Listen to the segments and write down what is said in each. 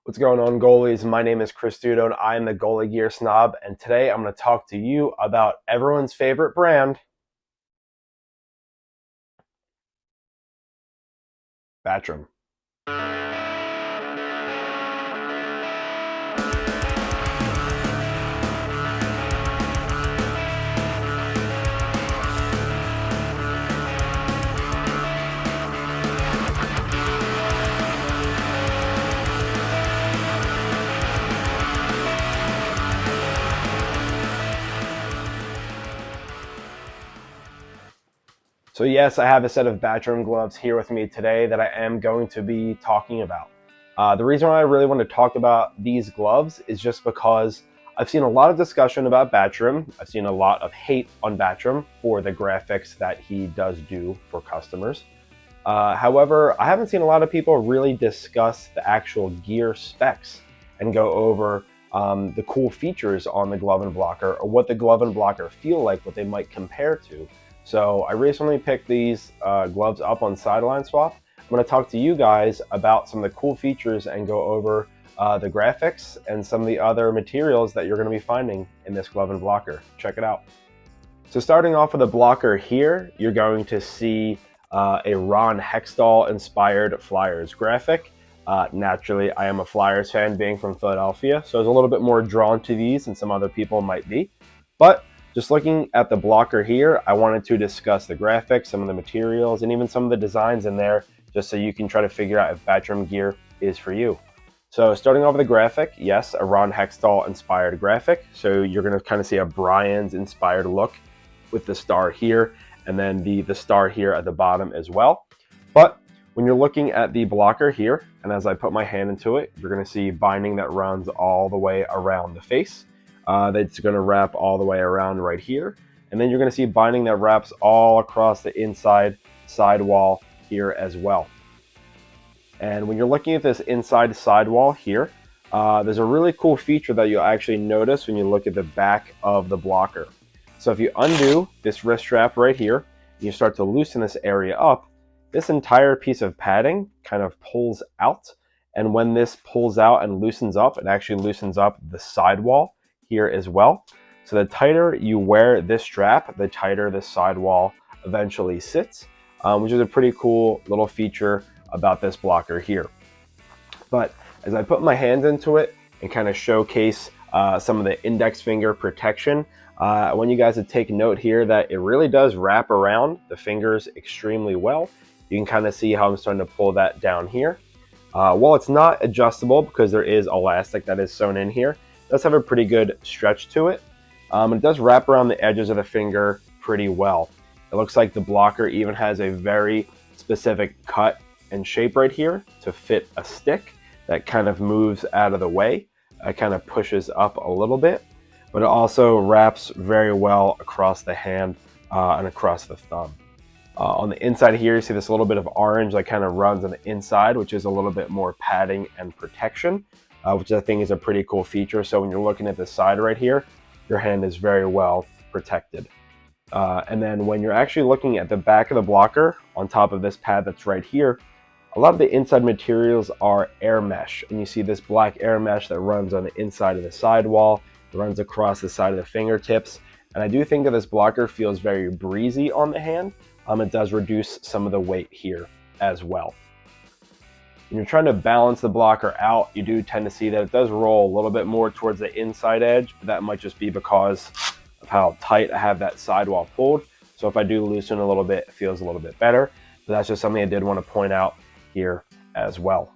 What's going on, goalies? My name is Dudo, and I am the Goalie Gear Snob, and today I'm going to talk to you about everyone's favorite brand, Battram. So yes, I have a set of Battram gloves here with me today that I am going to be talking about. The reason why I really want to talk about these gloves is just because I've seen a lot of discussion about Battram. I've seen a lot of hate on Battram for the graphics that he does do for customers. However, I haven't seen a lot of people really discuss the actual gear specs and go over the cool features on the glove and blocker, or what the glove and blocker feel like, what they might compare to. So I recently picked these gloves up on Sideline Swap. I'm going to talk to you guys about some of the cool features and go over the graphics and some of the other materials that you're going to be finding in this glove and blocker. Check it out. So starting off with the blocker here, you're going to see a Ron Hextall inspired Flyers graphic. Naturally, I am a Flyers fan, being from Philadelphia, so I was a little bit more drawn to these than some other people might be. But just looking at the blocker here, I wanted to discuss the graphics, some of the materials, and even some of the designs in there, just so you can try to figure out if Battram gear is for you. So starting off with the graphic, yes, a Ron Hextall inspired graphic. So you're going to kind of see a Brian's inspired look with the star here, and then the star here at the bottom as well. But when you're looking at the blocker here, and as I put my hand into it, you're going to see binding that runs all the way around the face. That's going to wrap all the way around right here. And then you're going to see binding that wraps all across the inside sidewall here as well. And when you're looking at this inside sidewall here, there's a really cool feature that you'll actually notice when you look at the back of the blocker. So if you undo this wrist strap right here, and you start to loosen this area up, this entire piece of padding kind of pulls out. And when this pulls out and loosens up, it actually loosens up the sidewall here as well. So the tighter you wear this strap, the tighter the sidewall eventually sits, which is a pretty cool little feature about this blocker here. But as I put my hands into it and kind of showcase some of the index finger protection, I want you guys to take note here that it really does wrap around the fingers extremely well. You can kind of see how I'm starting to pull that down here. While it's not adjustable because there is elastic that is sewn in here, it does have a pretty good stretch to it. It does wrap around the edges of the finger pretty well. It looks like the blocker even has a very specific cut and shape right here to fit a stick that kind of moves out of the way. It kind of pushes up a little bit, but it also wraps very well across the hand and across the thumb. On the inside here, you see this little bit of orange that kind of runs on the inside, which is a little bit more padding and protection, which I think is a pretty cool feature. So when you're looking at the side right here, your hand is very well protected. And then when you're actually looking at the back of the blocker on top of this pad that's right here, a lot of the inside materials are air mesh. And you see this black air mesh that runs on the inside of the sidewall, it runs across the side of the fingertips. And I do think that this blocker feels very breezy on the hand. It does reduce some of the weight here as well. When you're trying to balance the blocker out, you do tend to see that it does roll a little bit more towards the inside edge, but that might just be because of how tight I have that sidewall pulled. So if I do loosen a little bit, it feels a little bit better. But that's just something I did want to point out here as well.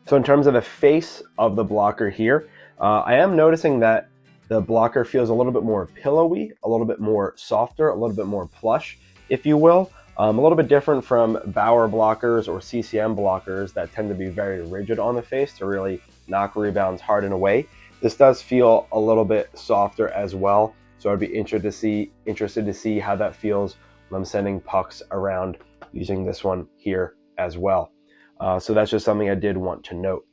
So in terms of the face of the blocker here, I am noticing that the blocker feels a little bit more pillowy, a little bit more softer, a little bit more plush, if you will. A little bit different from Bauer blockers or CCM blockers that tend to be very rigid on the face to really knock rebounds hard and away. This does feel a little bit softer as well. So I'd be interested to see how that feels when I'm sending pucks around using this one here as well. So that's just something I did want to note.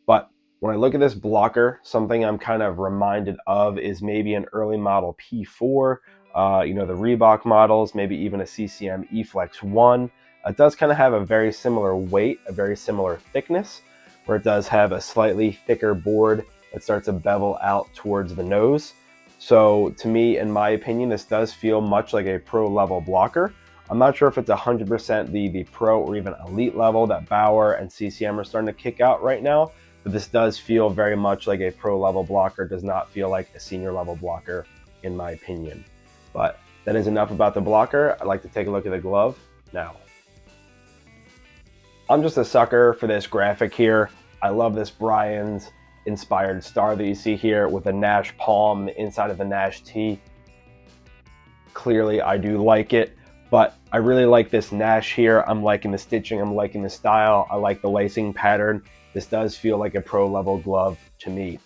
But when I look at this blocker, something I'm kind of reminded of is maybe an early model P4, the Reebok models, maybe even a CCM eFlex 1. It does kind of have a very similar weight, a very similar thickness, where it does have a slightly thicker board that starts to bevel out towards the nose. So to me, in my opinion, this does feel much like a pro level blocker. I'm not sure if it's 100% the pro or even elite level that Bauer and CCM are starting to kick out right now, but this does feel very much like a pro level blocker. It does not feel like a senior level blocker, in my opinion. But that is enough about the blocker. I'd like to take a look at the glove now. I'm just a sucker for this graphic here. I love this Brian's inspired star that you see here with a Nash palm inside of the Nash T. Clearly, I do like it, but I really like this Nash here. I'm liking the stitching, I'm liking the style, I like the lacing pattern. This does feel like a pro level glove to me.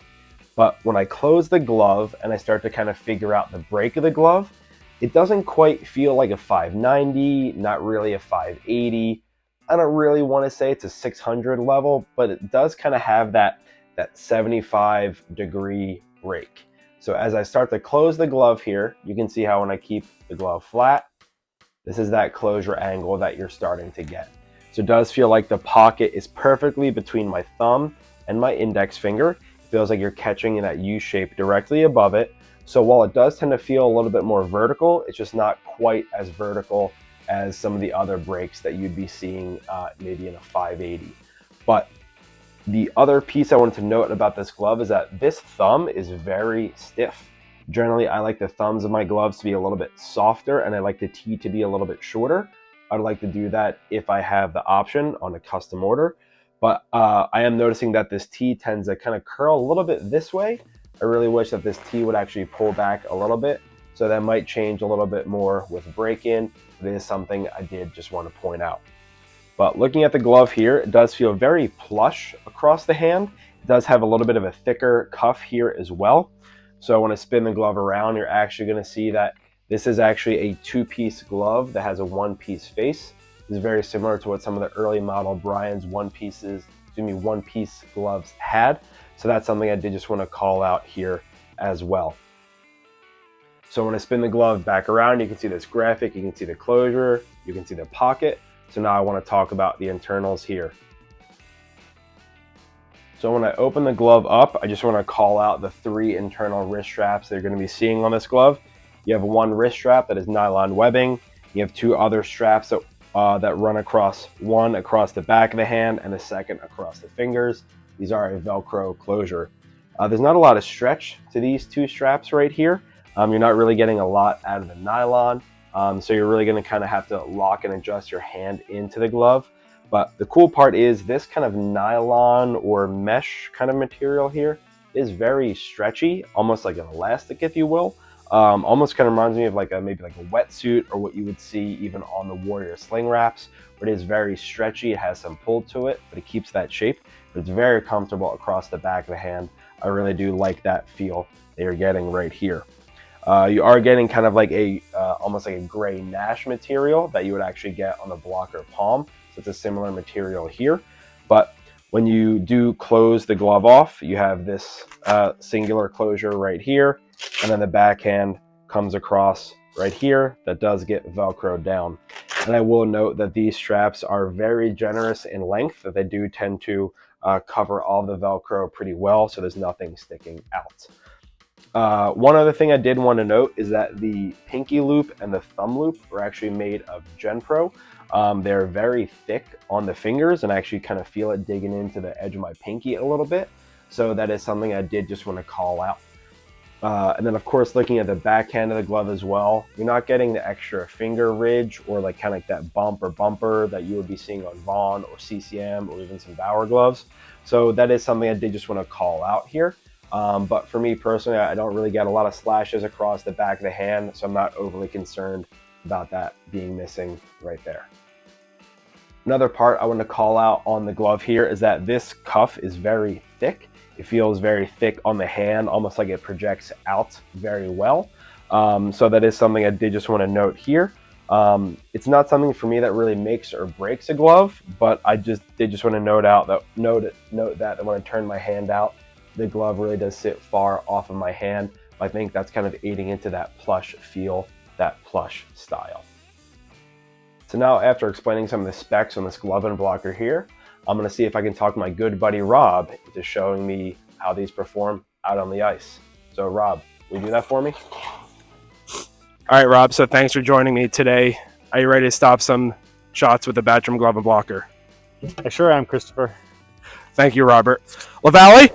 But when I close the glove and I start to kind of figure out the break of the glove, it doesn't quite feel like a 590, not really a 580. I don't really want to say it's a 600 level, but it does kind of have that 75-degree break. So as I start to close the glove here, you can see how when I keep the glove flat, this is that closure angle that you're starting to get. So it does feel like the pocket is perfectly between my thumb and my index finger. It feels like you're catching in that U shape directly above it. So while it does tend to feel a little bit more vertical, it's just not quite as vertical as some of the other breaks that you'd be seeing maybe in a 580. But the other piece I wanted to note about this glove is that this thumb is very stiff. Generally, I like the thumbs of my gloves to be a little bit softer, and I like the T to be a little bit shorter. I'd like to do that if I have the option on a custom order. But I am noticing that this T tends to kind of curl a little bit this way. I really wish that this T would actually pull back a little bit. So that might change a little bit more with break-in. It is something I did just want to point out. But looking at the glove here, it does feel very plush across the hand. It does have a little bit of a thicker cuff here as well. So when I spin the glove around, you're actually going to see that this is actually a two-piece glove that has a one-piece face. This is very similar to what some of the early model Brian's one-piece gloves had. So that's something I did just want to call out here as well. So when I spin the glove back around, you can see this graphic, you can see the closure, you can see the pocket. So now I want to talk about the internals here. So when I open the glove up, I just want to call out the 3 internal wrist straps that you're going to be seeing on this glove. You have one wrist strap that is nylon webbing. You have 2 other straps that run across, one across the back of the hand and the second across the fingers. These are a Velcro closure. There's not a lot of stretch to these 2 straps right here. You're not really getting a lot out of the nylon. So you're really going to kind of have to lock and adjust your hand into the glove. But the cool part is this kind of nylon or mesh kind of material here is very stretchy, almost like an elastic, if you will. Almost kind of reminds me of maybe like a wetsuit or what you would see even on the Warrior sling wraps, but it is very stretchy. It has some pull to it, but it keeps that shape. But it's very comfortable across the back of the hand. I really do like that feel that you're getting right here. You are getting kind of like almost like a gray Nash material that you would actually get on the blocker palm. So it's a similar material here. But when you do close the glove off, you have this singular closure right here. And then the backhand comes across right here that does get Velcroed down. And I will note that these straps are very generous in length, that they do tend to cover all the Velcro pretty well. So there's nothing sticking out. One other thing I did want to note is that the pinky loop and the thumb loop are actually made of GenPro. They're very thick on the fingers and I actually kind of feel it digging into the edge of my pinky a little bit. So that is something I did just want to call out. And then of course, looking at the backhand of the glove as well, you're not getting the extra finger ridge or like kind of like that bump or bumper that you would be seeing on Vaughn or CCM or even some Bauer gloves. So that is something I did just want to call out here. But for me personally, I don't really get a lot of slashes across the back of the hand, so I'm not overly concerned about that being missing right there. Another part I want to call out on the glove here is that this cuff is very thick. It feels very thick on the hand, almost like it projects out very well. So that is something I did just want to note here. It's not something for me that really makes or breaks a glove, but I did just want to note that when I turn my hand out, the glove really does sit far off of my hand. I think that's kind of aiding into that plush feel, that plush style. So now after explaining some of the specs on this glove and blocker here, I'm going to see if I can talk my good buddy Rob into showing me how these perform out on the ice. So Rob, will you do that for me? All right, Rob, so thanks for joining me today. Are you ready to stop some shots with the Battram glove and blocker? I sure am, Christopher. Thank you, Robert. LaValle?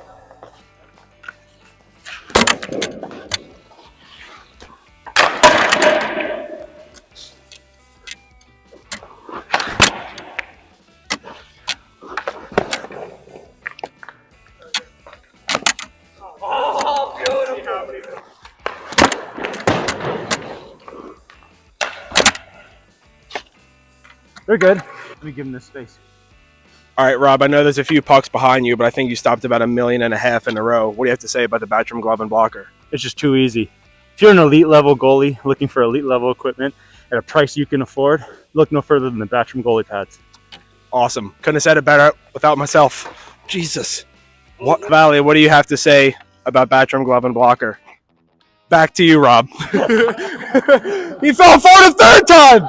They're good. Let me give them this space. All right, Rob, I know there's a few pucks behind you, but I think you stopped about 1.5 million in a row. What do you have to say about the Battram glove and blocker? It's just too easy. If you're an elite level goalie looking for elite level equipment at a price you can afford, look no further than the Battram goalie pads. Awesome. Couldn't have said it better without myself. Jesus. What, Valley, what do you have to say about Battram glove and blocker? Back to you, Rob. He fell for the third time!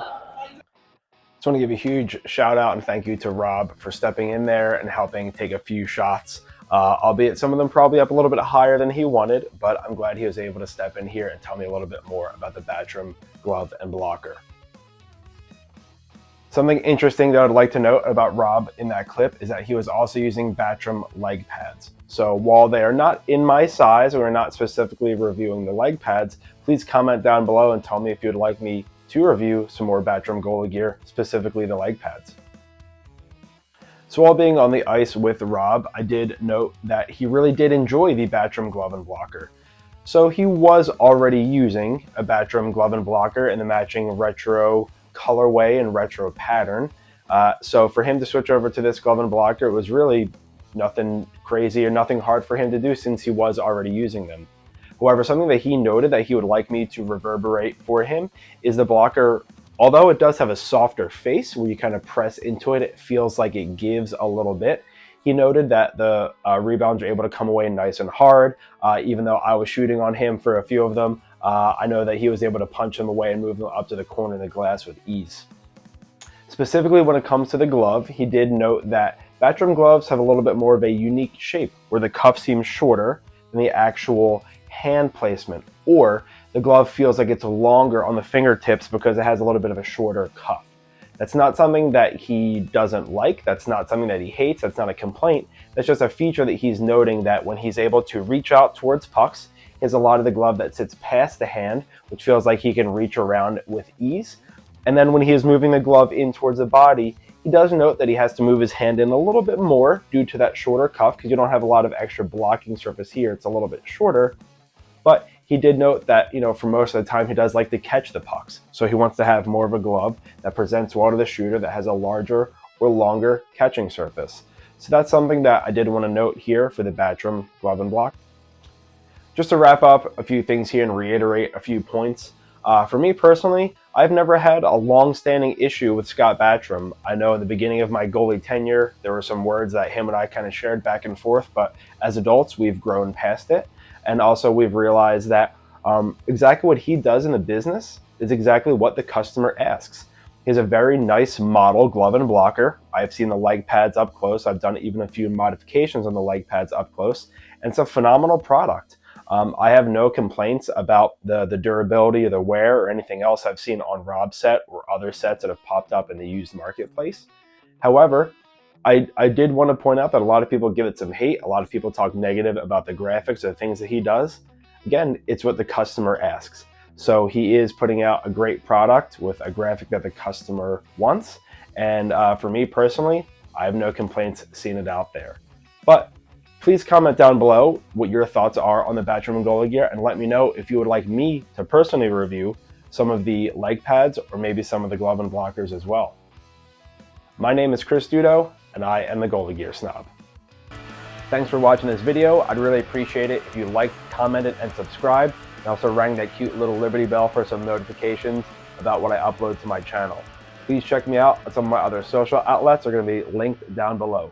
I just want to give a huge shout out and thank you to Rob for stepping in there and helping take a few shots. Albeit some of them probably up a little bit higher than he wanted, but I'm glad he was able to step in here and tell me a little bit more about the Battram glove and blocker. Something interesting that I'd like to note about Rob in that clip is that he was also using Battram leg pads. So while they are not in my size, we're not specifically reviewing the leg pads, please comment down below and tell me if you'd like me to review some more Battram goalie gear, specifically the leg pads. So while being on the ice with Rob, I did note that he really did enjoy the Battram glove and blocker. So he was already using a Battram glove and blocker in the matching retro colorway and retro pattern. So for him to switch over to this glove and blocker, it was really nothing crazy or nothing hard for him to do since he was already using them. However, something that he noted that he would like me to reverberate for him is the blocker. Although it does have a softer face where you kind of press into it, it feels like it gives a little bit. He noted that the rebounds are able to come away nice and hard. Even though I was shooting on him for a few of them, I know that he was able to punch them away and move them up to the corner of the glass with ease. Specifically when it comes to the glove, he did note that Battram gloves have a little bit more of a unique shape where the cuff seems shorter than the actual hand placement, or the glove feels like it's longer on the fingertips because it has a little bit of a shorter cuff. That's not something that he doesn't like. That's not something that he hates. That's not a complaint. That's just a feature that he's noting that when he's able to reach out towards pucks, he has a lot of the glove that sits past the hand, which feels like he can reach around with ease. And then when he is moving the glove in towards the body, he does note that he has to move his hand in a little bit more due to that shorter cuff because you don't have a lot of extra blocking surface here. It's a little bit shorter. But he did note that, for most of the time, he does like to catch the pucks. So he wants to have more of a glove that presents well to the shooter that has a larger or longer catching surface. So that's something that I did want to note here for the Battram glove and block. Just to wrap up a few things here and reiterate a few points. For me personally, I've never had a long-standing issue with Scott Battram. I know in the beginning of my goalie tenure, there were some words that him and I kind of shared back and forth, but as adults, we've grown past it. And also we've realized that exactly what he does in the business is exactly what the customer asks. He has a very nice model glove and blocker. I've seen the leg pads up close. I've done even a few modifications on the leg pads up close. And it's a phenomenal product. I have no complaints about the durability or the wear or anything else I've seen on Rob's set or other sets that have popped up in the used marketplace. However, I did want to point out that a lot of people give it some hate. A lot of people talk negative about the graphics or the things that he does. Again, it's what the customer asks. So he is putting out a great product with a graphic that the customer wants. And for me personally, I have no complaints seeing it out there. But please comment down below what your thoughts are on the Battram goalie gear and let me know if you would like me to personally review some of the leg pads or maybe some of the glove and blockers as well. My name is Chris Dudo, and I am the Goalie Gear Snob. Thanks for watching this video. I'd really appreciate it if you liked, commented, and subscribed, and also rang that cute little Liberty bell for some notifications about what I upload to my channel. Please check me out on some of my other social outlets. They're going to be linked down below.